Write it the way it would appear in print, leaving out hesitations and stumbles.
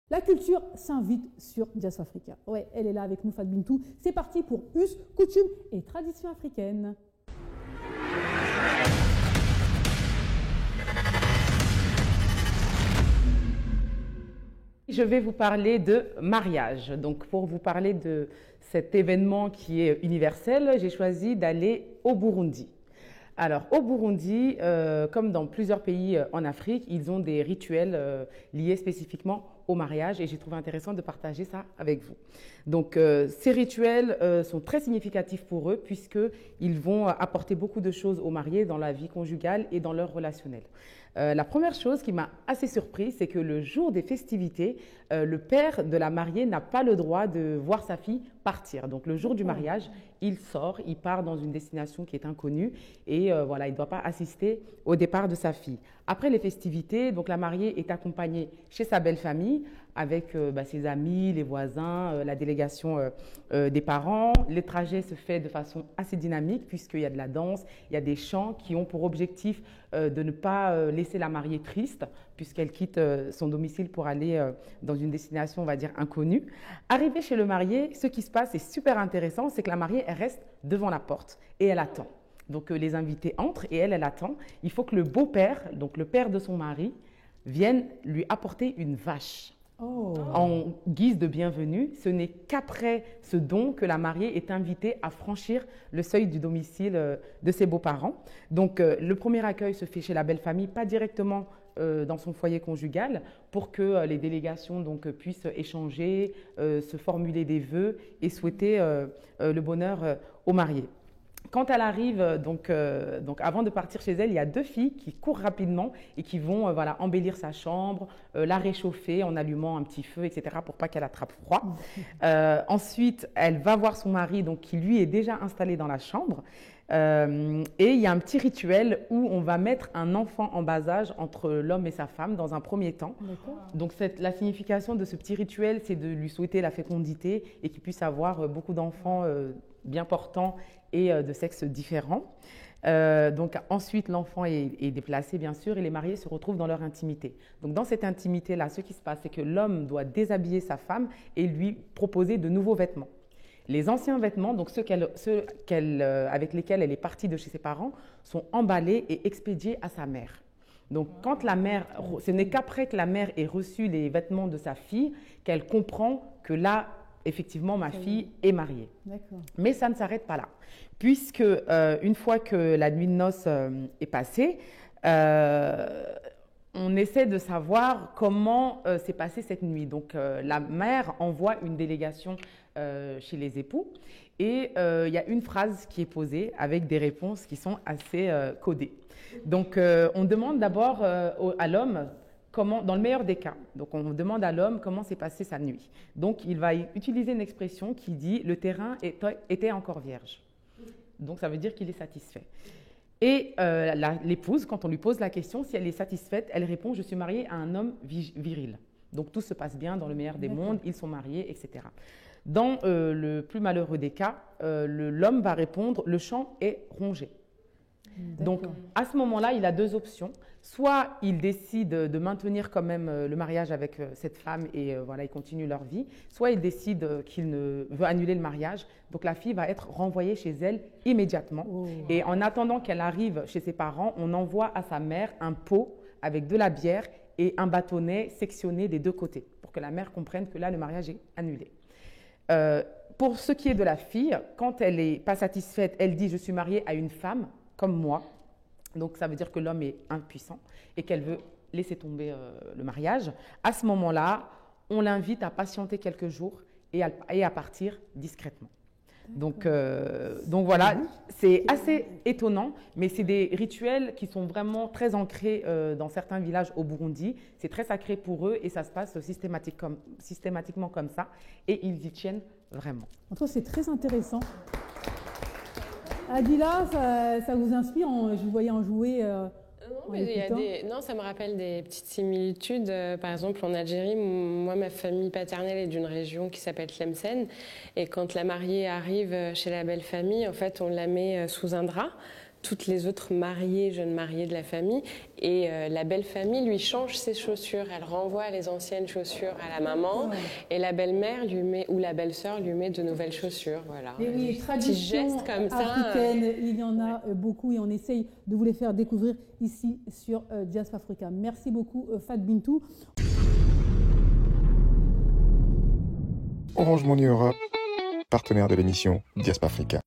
La culture s'invite sur Jazz Africa. Ouais, elle est là avec nous, Fat Bintou. C'est parti pour Us, coutumes et traditions africaines. Je vais vous parler de mariage. Donc, pour vous parler de cet événement qui est universel, j'ai choisi d'aller au Burundi. Alors, au Burundi, comme dans plusieurs pays en Afrique, ils ont des rituels liés spécifiquement au mariage et j'ai trouvé intéressant de partager ça avec vous. Donc, ces rituels sont très significatifs pour eux puisqu'ils vont apporter beaucoup de choses aux mariés dans la vie conjugale et dans leur relationnel. La première chose qui m'a assez surprise, c'est que le jour des festivités, le père de la mariée n'a pas le droit de voir sa fille partir. Donc le jour du mariage, il sort, il part dans une destination qui est inconnue et voilà, il ne doit pas assister au départ de sa fille. Après les festivités, donc la mariée est accompagnée chez sa belle famille avec ses amis, les voisins, la délégation des parents. Le trajet se fait de façon assez dynamique puisqu'il y a de la danse, il y a des chants qui ont pour objectif de ne pas laisser la mariée triste puisqu'elle quitte son domicile pour aller dans une destination, on va dire, inconnue. Arrivée chez le marié, ce qui se passe est super intéressant, c'est que la mariée, elle reste devant la porte et elle attend. Donc les invités entrent et elle attend. Il faut que le beau-père, donc le père de son mari, vienne lui apporter une vache. En guise de bienvenue. Ce n'est qu'après ce don que la mariée est invitée à franchir le seuil du domicile de ses beaux-parents. Donc le premier accueil se fait chez la belle famille, pas directement dans son foyer conjugal, pour que les délégations donc, puissent échanger, se formuler des vœux et souhaiter le bonheur aux mariés. Quand elle arrive, donc avant de partir chez elle, il y a deux filles qui courent rapidement et qui vont voilà, embellir sa chambre, la réchauffer en allumant un petit feu, etc., pour pas qu'elle attrape froid. Ensuite, elle va voir son mari, donc, qui lui est déjà installé dans la chambre. Et il y a un petit rituel où on va mettre un enfant en bas âge entre l'homme et sa femme dans un premier temps. Donc la signification de ce petit rituel, c'est de lui souhaiter la fécondité et qu'il puisse avoir beaucoup d'enfants bien portants et de sexes différents. Donc ensuite, l'enfant est déplacé, bien sûr, et les mariés se retrouvent dans leur intimité. Donc dans cette intimité-là, ce qui se passe, c'est que l'homme doit déshabiller sa femme et lui proposer de nouveaux vêtements. Les anciens vêtements, donc ceux avec lesquels elle est partie de chez ses parents, sont emballés et expédiés à sa mère. Donc quand la mère, ce n'est qu'après que la mère ait reçu les vêtements de sa fille qu'elle comprend que là, effectivement, ma fille est mariée. Mais ça ne s'arrête pas là, puisque une fois que la nuit de noces est passée, on essaie de savoir comment s'est passée cette nuit. Donc la mère envoie une délégation chez les époux et il y a une phrase qui est posée avec des réponses qui sont assez codées. Donc on demande d'abord à l'homme, comment, dans le meilleur des cas, donc on demande à l'homme comment s'est passée sa nuit. Donc il va utiliser une expression qui dit « le terrain était encore vierge ». Donc ça veut dire qu'il est satisfait. Et l'épouse, quand on lui pose la question, si elle est satisfaite, elle répond « je suis mariée à un homme viril ». Donc tout se passe bien dans le meilleur des mondes, ils sont mariés, etc. Dans le plus malheureux des cas, l'homme va répondre « le champ est rongé ». Donc, à ce moment-là, il a deux options. Soit il décide de maintenir quand même le mariage avec cette femme et voilà, ils continuent leur vie. Soit il décide qu'il veut annuler le mariage. Donc, la fille va être renvoyée chez elle immédiatement. Et en attendant qu'elle arrive chez ses parents, on envoie à sa mère un pot avec de la bière et un bâtonnet sectionné des deux côtés pour que la mère comprenne que là, le mariage est annulé. Pour ce qui est de la fille, quand elle n'est pas satisfaite, elle dit « je suis mariée à une femme ». Comme moi, donc ça veut dire que l'homme est impuissant et qu'elle veut laisser tomber le mariage. À ce moment-là, on l'invite à patienter quelques jours et à partir discrètement. Donc voilà, c'est assez étonnant, mais c'est des rituels qui sont vraiment très ancrés dans certains villages au Burundi. C'est très sacré pour eux et ça se passe systématiquement comme ça et ils y tiennent vraiment. En tout cas, c'est très intéressant. Adila, ça vous inspire? Je vous voyais en jouer Non, ça me rappelle des petites similitudes. Par exemple, en Algérie, moi, ma famille paternelle est d'une région qui s'appelle Tlemcen. Et quand la mariée arrive chez la belle famille, en fait, on la met sous un drap. toutes les autres mariées, jeunes mariées de la famille. Et la belle famille lui change ses chaussures. Elle renvoie les anciennes chaussures à la maman. Et la belle-mère lui met, ou la belle-sœur lui met de nouvelles chaussures. Voilà. Et oui, traditions comme africaines, il y en a beaucoup et on essaye de vous les faire découvrir ici sur Diaspora Africa. Merci beaucoup Fat Bintou. Orange Money Europe, partenaire de l'émission Diaspora Africa.